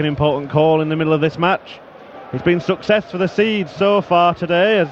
an important call in the middle of this match. It's been success for the Seeds so far today, as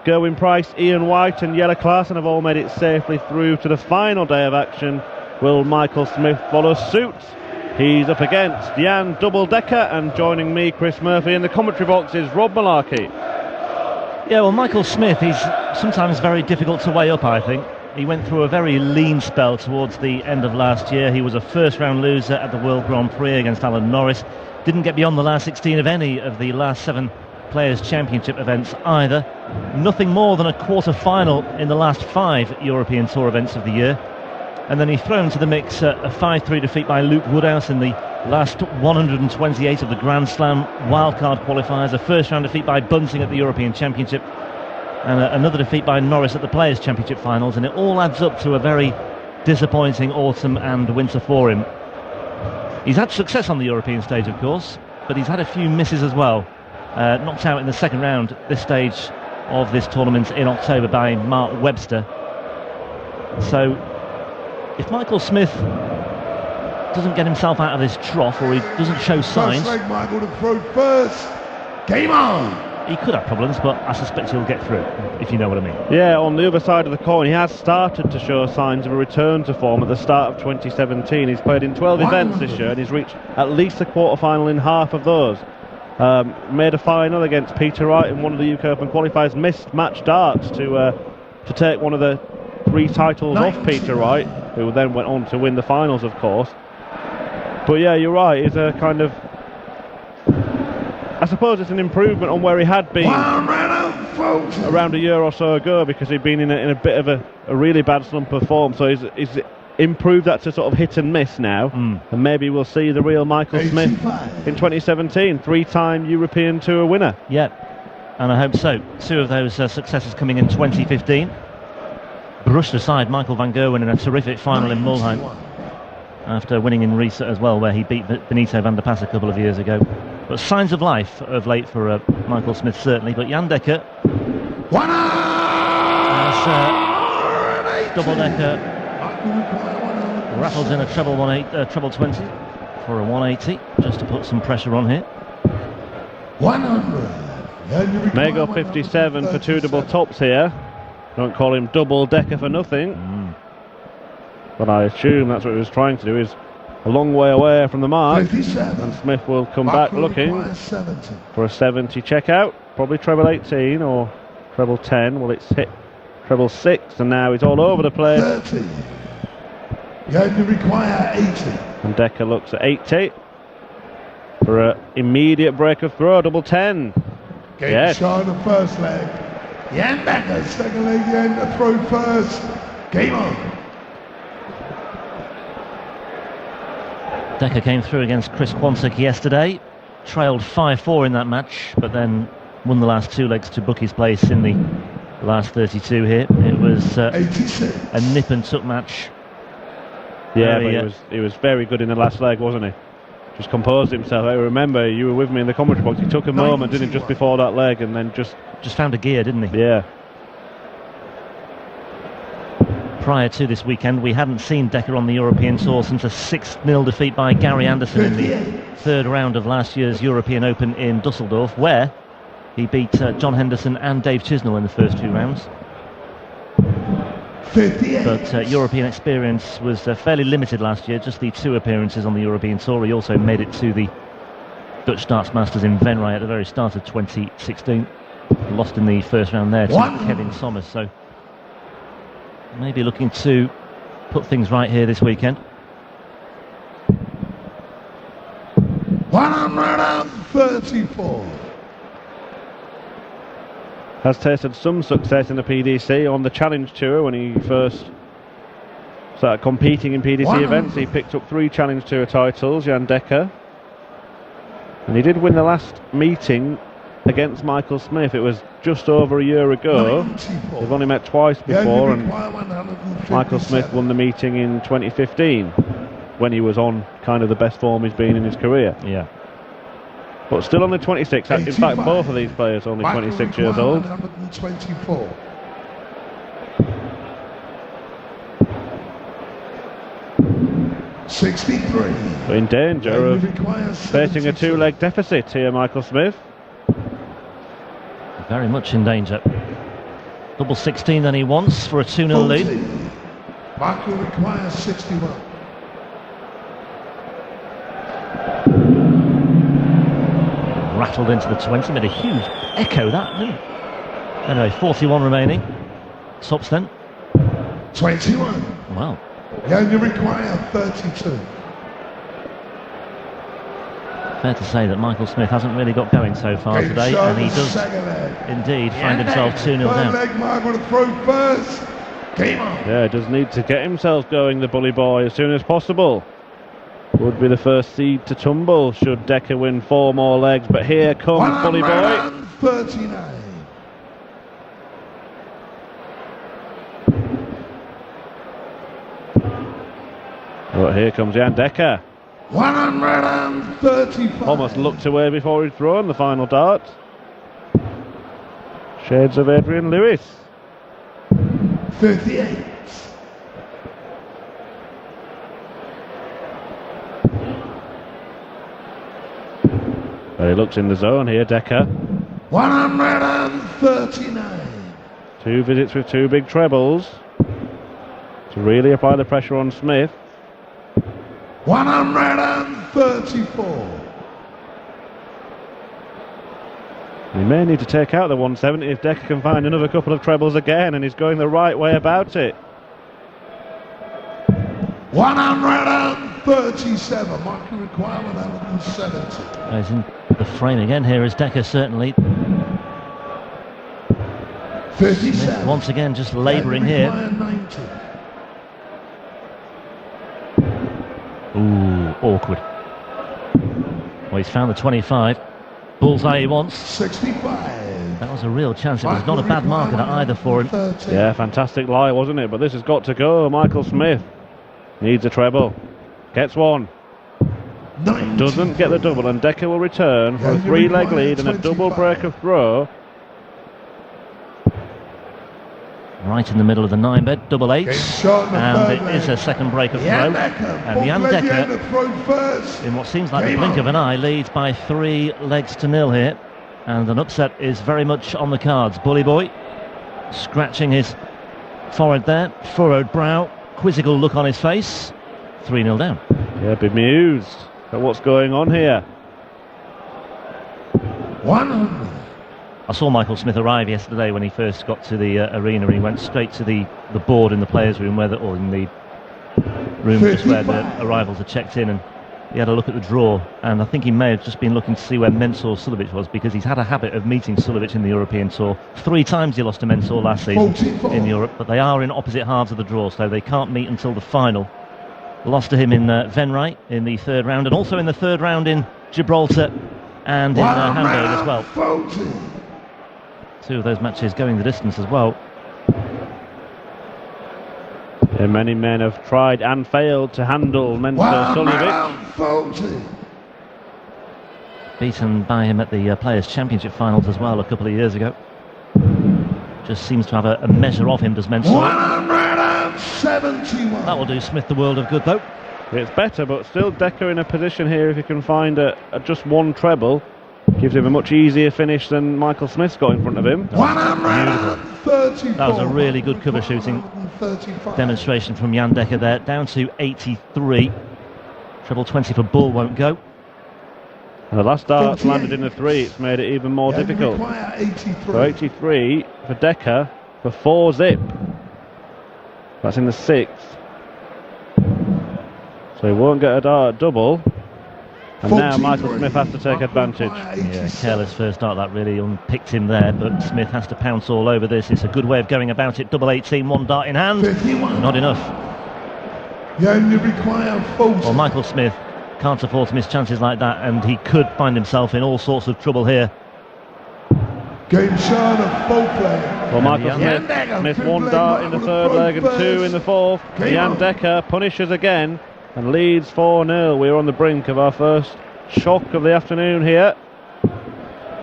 Gerwin Price, Ian White and Jelle Klaassen have all made it safely through to the final day of action. Will Michael Smith follow suit? He's up against Jan Dekker, and joining me, Chris Murphy, in the commentary box is Rob Malarkey. Yeah, well, Michael Smith, he's sometimes very difficult to weigh up, I think. He went through a very lean spell towards the end of last year. He was a first-round loser at the World Grand Prix against Alan Norris. Didn't get beyond the last 16 of any of the last 7 Players' Championship events either. Nothing more than a quarter-final in the last 5 European Tour events of the year. And then he thrown into the mix a 5-3 defeat by Luke Woodhouse in the last 128 of the Grand Slam wildcard qualifiers, a first-round defeat by Bunting at the European Championship, and another defeat by Norris at the Players' Championship finals, and it all adds up to a very disappointing autumn and winter for him. He's had success on the European stage, of course, but he's had a few misses as well. Knocked out in the second round at this stage of this tournament in October by Mark Webster. So if Michael Smith doesn't get himself out of this trough, or he doesn't show signs, first leg, Michael to throw first. Game on. He could have problems, but I suspect he'll get through, if you know what I mean. Yeah, on the other side of the coin, he has started to show signs of a return to form at the start of 2017. He's played in 12 events this year, and he's reached at least a quarter-final in half of those. Made a final against Peter Wright in one of the UK Open qualifiers, missed match darts to take one of the 3 titles off Peter Wright, who then went on to win the finals, of course. But yeah, you're right, it's a kind of, I suppose it's an improvement on where he had been around a year or so ago, because he'd been in a bit of a really bad slump of form. So he's improved that to sort of hit and miss now, and maybe we'll see the real Michael Smith in 2017, 3-time European Tour winner. Yeah, and I hope so. 2 of those successes coming in 2015. Brushed aside Michael van Gerwen in a terrific final in Mulheim, after winning in Riesa as well, where he beat Benito van der Pas a couple of years ago. But signs of life of late for Michael Smith, certainly. But Jan Dekker, as Double Dekker rattles in a treble 20 for a 180, just to put some pressure on here. 100. May go 57 for 2 double tops here. Don't call him Double Dekker for nothing. But I assume that's what he was trying to do, is a long way away from the mark. 57. And Smith will come back looking for a 70 checkout. Probably treble 18 or treble 10. Well, it's hit treble 6, and now he's all over the place. 30. You only require 80. And Dekker looks at 80 for an immediate break of throw, double 10. Game Yes. shot the first leg. Jan Dekker, second leg, Jan to throw first. Game on. Dekker came through against Chris Quantock yesterday, trailed 5-4 in that match, but then won the last 2 legs to book his place in the last 32 here. It was 86. a nip and tuck match. Yeah, but he was very good in the last leg, wasn't he? Just composed himself. I remember you were with me in the commentary box. He took a moment, didn't he, just before that leg, and then just found a gear, didn't he? Yeah. Prior to this weekend, we hadn't seen Dekker on the European Tour since a 6-0 defeat by Gary Anderson in the 3rd round of last year's European Open in Dusseldorf, where he beat John Henderson and Dave Chisnell in the first 2 rounds. 58. But European experience was fairly limited last year, just the 2 appearances on the European Tour. He also made it to the Dutch Darts Masters in Venray at the very start of 2016. Lost in the first round there to Kevin Somers, so maybe looking to put things right here this weekend. 134. Has tasted some success in the PDC on the Challenge Tour. When he first started competing in PDC events, he picked up 3 Challenge Tour titles, Jan Dekker. And he did win the last meeting against Michael Smith. It was just over a year ago. They've only met twice before, and Michael Smith won the meeting in 2015, when he was on kind of the best form he's been in his career. Yeah. But still only 26. In fact, both of these players are only 26 years old. 124. 63. But in danger You of require facing a 72. two-leg deficit here, Michael Smith. Very much in danger. Double 16 than he wants for a 2-0 lead. 40. Michael requires 61. Rattled into the 20, made a huge echo that, didn't it? Anyway, 41 remaining. Tops then. 21. Wow. You require 32. Fair to say that Michael Smith hasn't really got going so far today, and he does indeed find himself 2-0 down. Leg, Michael to throw first. Game on. Yeah, does need to get himself going, the bully boy, as soon as possible. Would be the first seed to tumble should Dekker win 4 more legs, but here comes bully boy. 139. But here comes Jan Dekker. 135. Almost looked away before he'd thrown the final dart. Shades of Adrian Lewis. 38. But he looks in the zone here, Dekker. 139. 2 visits with 2 big trebles to really apply the pressure on Smith. 134. He may need to take out the 170 if Dekker can find another couple of trebles again, and he's going the right way about it. 137. Marking requirement 170. He's in the frame again here is Dekker, certainly. 57. Smith once again just labouring here. 90. Ooh, awkward. Well, he's found the 25. Bullseye he wants. 65. That was a real chance. It was not a bad marker either for him. 30. Yeah, fantastic lie, wasn't it? But this has got to go. Michael Smith needs a treble. Gets one. 90. Doesn't get the double, and Dekker will return for a 3-leg lead and a double break of throw. Right in the middle of the 9-bed, double 8. And it is a second break of throw. And Jan Dekker, in what seems like the blink of an eye, leads by 3 legs to 0 here. And an upset is very much on the cards. Bully boy scratching his forehead there, furrowed brow, quizzical look on his face. 3-0 down. Yeah, bemused at what's going on here. 100. I saw Michael Smith arrive yesterday when he first got to the arena. He went straight to the board in the players' room, or in the room just where the arrivals are checked in, and he had a look at the draw. And I think he may have just been looking to see where Mensur Suljovic was, because he's had a habit of meeting Suljovic in the European Tour. 3 times he lost to Mensur last season in Europe, but they are in opposite halves of the draw, so they can't meet until the final. Lost to him in Venray in the 3rd round, and also in the 3rd round in Gibraltar and in Hamburg as well. 40. 2 of those matches going the distance as well. And many men have tried and failed to handle Mensur Suljovic. 40. Beaten by him at the Players' Championship finals as well a couple of years ago. Just seems to have a measure of him, does Mensur. 171. That will do Smith the world of good, though. It's better, but still Dekker in a position here, if he can find a just 1 treble, gives him a much easier finish than Michael Smith's got in front of him. 134. That was a really good cover shooting demonstration from Jan Dekker there. Down to 83. Treble 20 for Bull won't go. And the last dart landed in the 3. It's made it even more difficult. 83. So 83 for Dekker for 4 zip. That's in the 6th. So he won't get a dart double. And now Michael Smith has to take advantage. Yeah, careless first dart, that really unpicked him there, but Smith has to pounce all over this. It's a good way of going about it. Double 18, 1 dart in hand. 51. Not enough. You only require 40. Well, Michael Smith can't afford to miss chances like that, and he could find himself in all sorts of trouble here. Game shot of full play. Well, Michael Smith missed 1 dart in the 3rd leg and 2 in the 4th. Jan Dekker punishes again and leads 4-0. We're on the brink of our first shock of the afternoon here.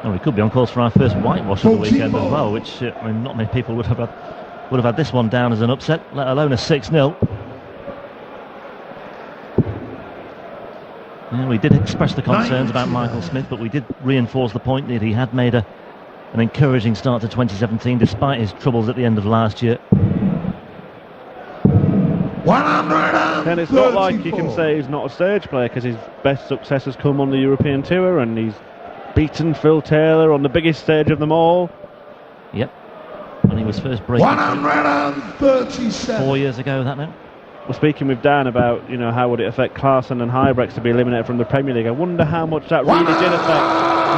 Well, we could be on course for our first whitewash of the weekend as well, which I mean, not many people would have had this one down as an upset, let alone a 6-0. Yeah, we did express the concerns about Michael Smith, but we did reinforce the point that he had made an encouraging start to 2017 despite his troubles at the end of last year. 134. And it's not like you can say he's not a stage player, because his best success has come on the European Tour, and he's beaten Phil Taylor on the biggest stage of them all. Yep. When he was first breaking 137. 4 years ago, that now. We're speaking with Dan about, how would it affect Clarkson and Huybrechts to be eliminated from the Premier League. I wonder how much that really did affect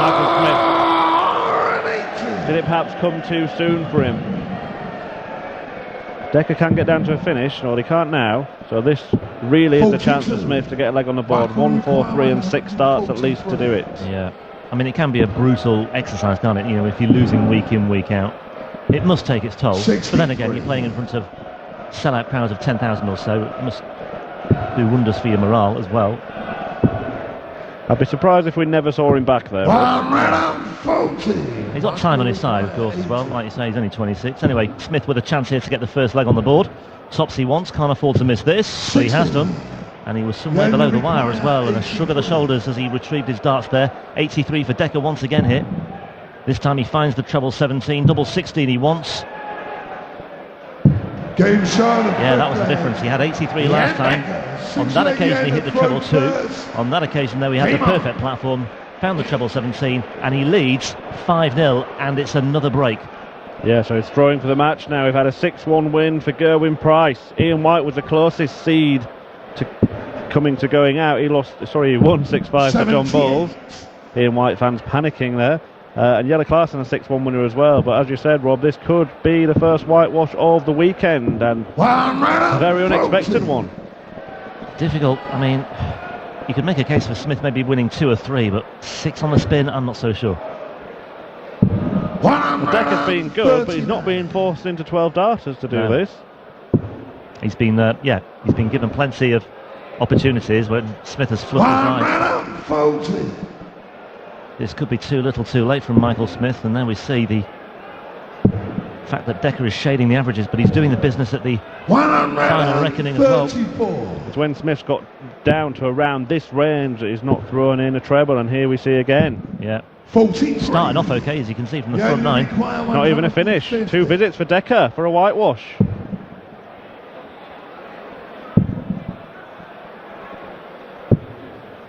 Michael Smith. Did it perhaps come too soon for him? Dekker can't get down to a finish, or he can't now, so this really is a chance for Smith to get a leg on the board. 1, 4, 3 and 6 starts at least to do it. Yeah, I mean, it can be a brutal exercise, can't it? If you're losing week in, week out, it must take its toll. But then again, you're playing in front of sellout crowds of 10,000 or so. It must do wonders for your morale as well. I'd be surprised if we never saw him back there. 140. He's got time on his side, of course, as well. Like you say, he's only 26. Anyway, Smith with a chance here to get the first leg on the board. Tops he wants, can't afford to miss this, but he has done. And he was somewhere below the wire as well, and a shrug of the shoulders as he retrieved his darts there. 83 for Dekker once again here. This time he finds the treble 17, double 16 he wants. Game shot. Yeah, that was the difference. He had 83 last time. On that occasion he hit the treble 2. On that occasion though he had the perfect platform, found the treble 17, and he leads 5-0, and it's another break. Yeah, so he's throwing for the match now. We've had a 6-1 win for Gerwyn Price. Ian White was the closest seed to coming to going out. He won 6-5 for John Bowles. Ian White fans panicking there. And Jelle Clarkson a 6-1 winner as well. But as you said, Rob, this could be the first whitewash of the weekend, and a very unexpected one. Difficult. I mean, you could make a case for Smith maybe winning 2 or 3, but 6 on the spin, I'm not so sure. Well, Dekker's been good, but he's not being forced into 12 darters to do this. He's been, he's been given plenty of opportunities when Smith has fluffed his line. This could be too little too late from Michael Smith, and there we see the fact that Dekker is shading the averages, but he's doing the business at the final reckoning as well. It's when Smith's got down to around this range that he's not throwing in a treble, and here we see again. Yeah. Starting off okay, as you can see from the front 9. Not even a finish. 2 visits for Dekker for a whitewash.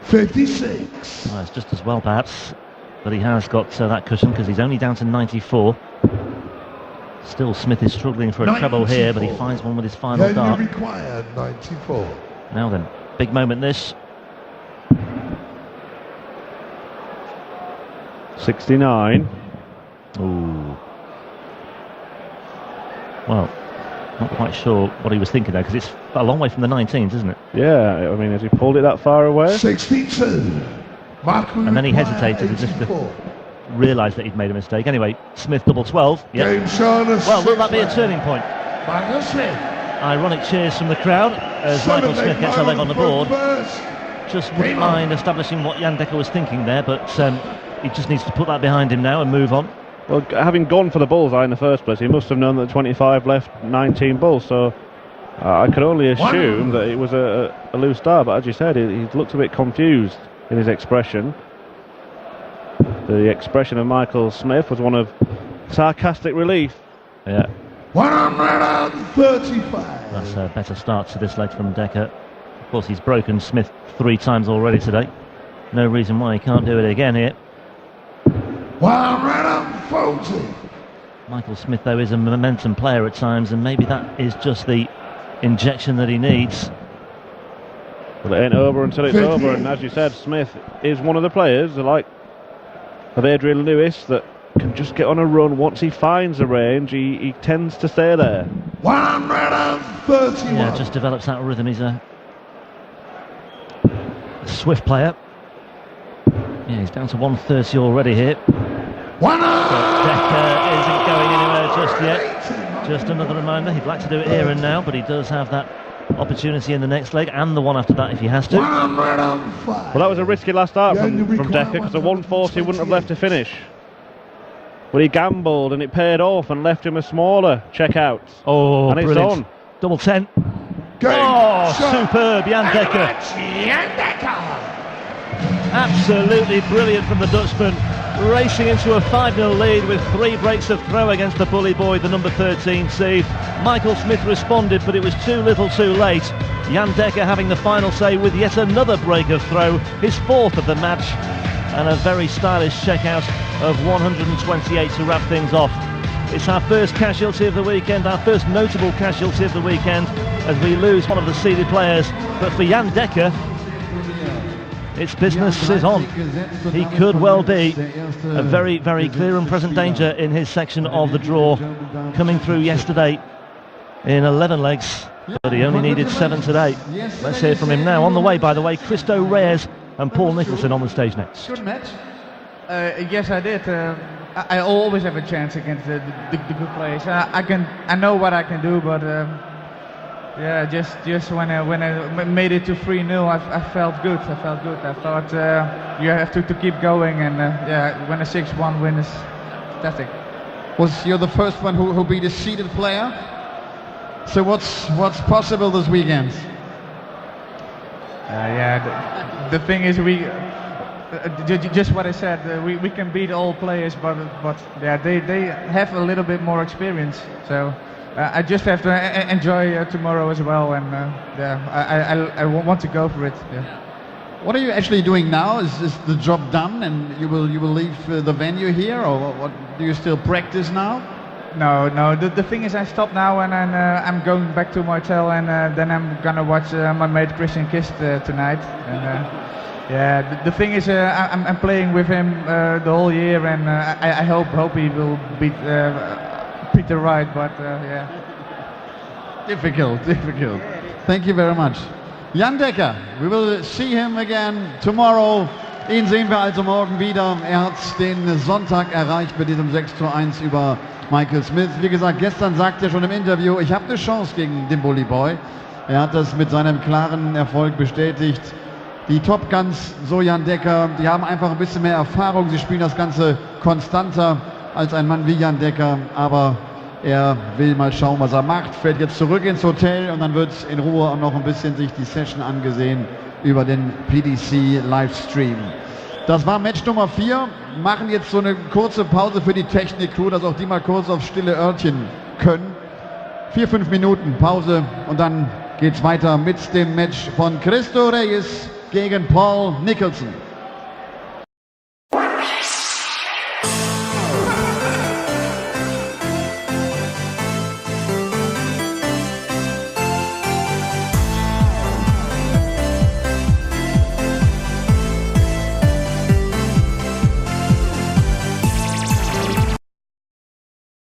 $56. Well, it's just as well perhaps, but he has got that cushion because he's only down to 94. Still, Smith is struggling for a treble here, but he finds one with his final dart. Required 94. Now then, big moment this. 69. Ooh. Well, not quite sure what he was thinking there, because it's a long way from the 19s, isn't it? Yeah, I mean, has he pulled it that far away? 62. And then he hesitated as if to realise that he'd made a mistake. Anyway, Smith double 12. Yep. Well, will that be a turning point? Michael Smith. Ironic cheers from the crowd as Michael Smith gets a leg on the board. Just wouldn't mind establishing what Jan Dekker was thinking there, but he just needs to put that behind him now and move on. Well, having gone for the bullseye in the first place, he must have known that 25 left 19 bulls, so I could only assume that it was a loose dart, but as you said, he looked a bit confused in his expression. The expression of Michael Smith was one of sarcastic relief. Yeah. 135. That's a better start to this leg from Dekker. Of course, he's broken Smith 3 times already today. No reason why he can't do it again here. 140. Michael Smith, though, is a momentum player at times, and maybe that is just the injection that he needs. Well, it ain't over until it's over, and as you said, Smith is one of the players, like of Adrian Lewis, that can just get on a run. Once he finds a range, he tends to stay there. 131. Yeah, just develops that rhythm. He's a swift player. Yeah, he's down to 130 already here. But Dekker isn't going anywhere just yet. Just another reminder, he'd like to do it here and now, but he does have that opportunity in the next leg and the one after that if he has to. 105. Well, that was a risky last start from Dekker, because the 140 wouldn't have left to finish. But he gambled and it paid off and left him a smaller checkout. Oh, and brilliant. It's on. Double 10. Oh, superb, Jan Dekker. Absolutely brilliant from the Dutchman, racing into a 5-0 lead with 3 breaks of throw against the bully boy, the number 13 seed. Michael Smith responded, but it was too little too late. Jan Dekker having the final say with yet another break of throw, his 4th of the match, and a very stylish checkout of 128 to wrap things off. It's our first casualty of the weekend, our first notable casualty of the weekend, as we lose one of the seeded players. But for Jan Dekker, its business is on. He could well be a very, very clear and present danger in his section of the draw, coming through yesterday in 11 legs, but he only needed 7 today. Let's hear from him now. On the way, by the way, Christo Reyes and Paul Nicholson on the stage next. Good match. Yes, I did. I always have a chance against the good players. I know what I can do, but yeah, just when I made it to 3-0, I felt good. I thought you have to keep going, and yeah, when a 6-1 win is fantastic. You're the first one who beat a seeded player. So what's possible this weekend? Yeah, the thing is, we just what I said. We can beat all players, but yeah, they have a little bit more experience. So I just have to enjoy tomorrow as well, and yeah, I want to go for it. Yeah. What are you actually doing now? Is the job done, and you will leave the venue here, or what? Do you still practice now? No. The thing is, I stopped now, and I'm going back to my hotel, and then I'm gonna watch my mate Christian Kist tonight. And yeah, the thing is, I'm playing with him the whole year, and I hope he will beat Peter Wright. But yeah, difficult. Thank you very much, Jan Dekker. We will see him again tomorrow. Ihn sehen wir also morgen wieder. Er hat den Sonntag erreicht mit diesem 6:1 über Michael Smith. Wie gesagt, gestern sagte er schon im Interview, ich habe eine Chance gegen den Bully Boy. Er hat das mit seinem klaren Erfolg bestätigt. Die Top Guns, so Jan Dekker, die haben einfach ein bisschen mehr Erfahrung. Sie spielen das Ganze konstanter als ein Mann wie Jan Dekker. Aber er will mal schauen, was er macht. Fährt jetzt zurück ins Hotel und dann wird in Ruhe auch noch ein bisschen sich die Session angesehen über den PDC Livestream. Das war Match Nummer 4. Machen jetzt so eine kurze Pause für die Technik-Crew, dass auch die mal kurz aufs stille Örtchen können. 4-5 Minuten Pause und dann geht's weiter mit dem Match von Christo Reyes gegen Paul Nicholson.